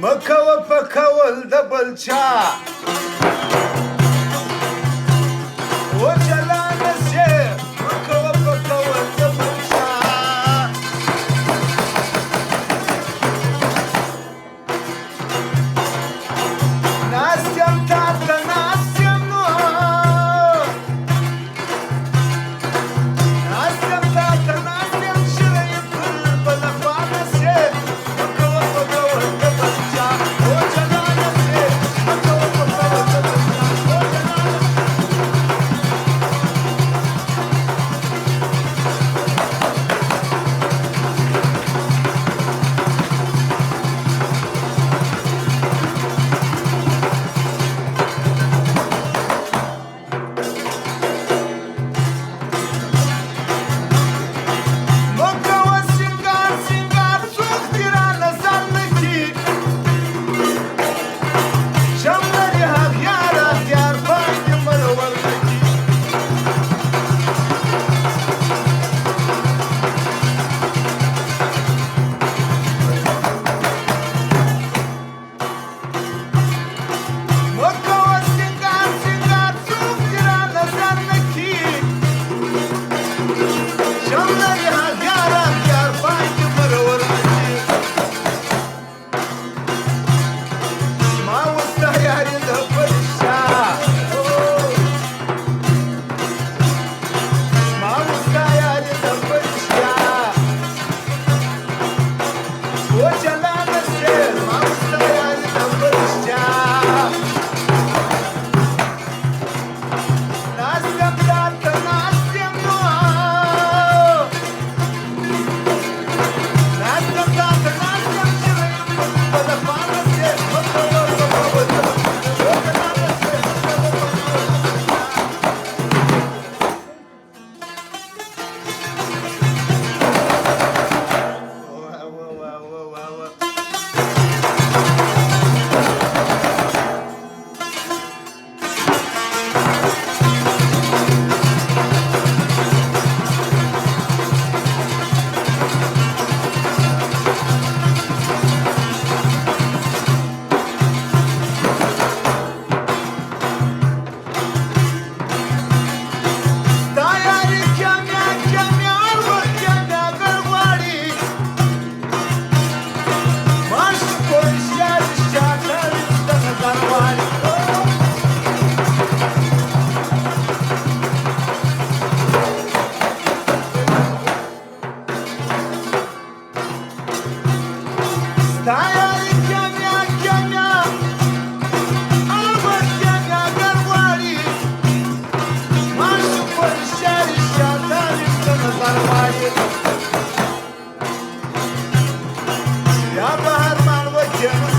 مکوه په کول د بل چا و چلانه سي مکوه په کول د بل چا ناست یم تا ته ناست یم نو ناست یم تا ته ناست یم شړه یې پر بله خوا نه سي مکوه په کول د بل چا و چلانه سي مکوه په کول د بل چا و چلانه Yeah.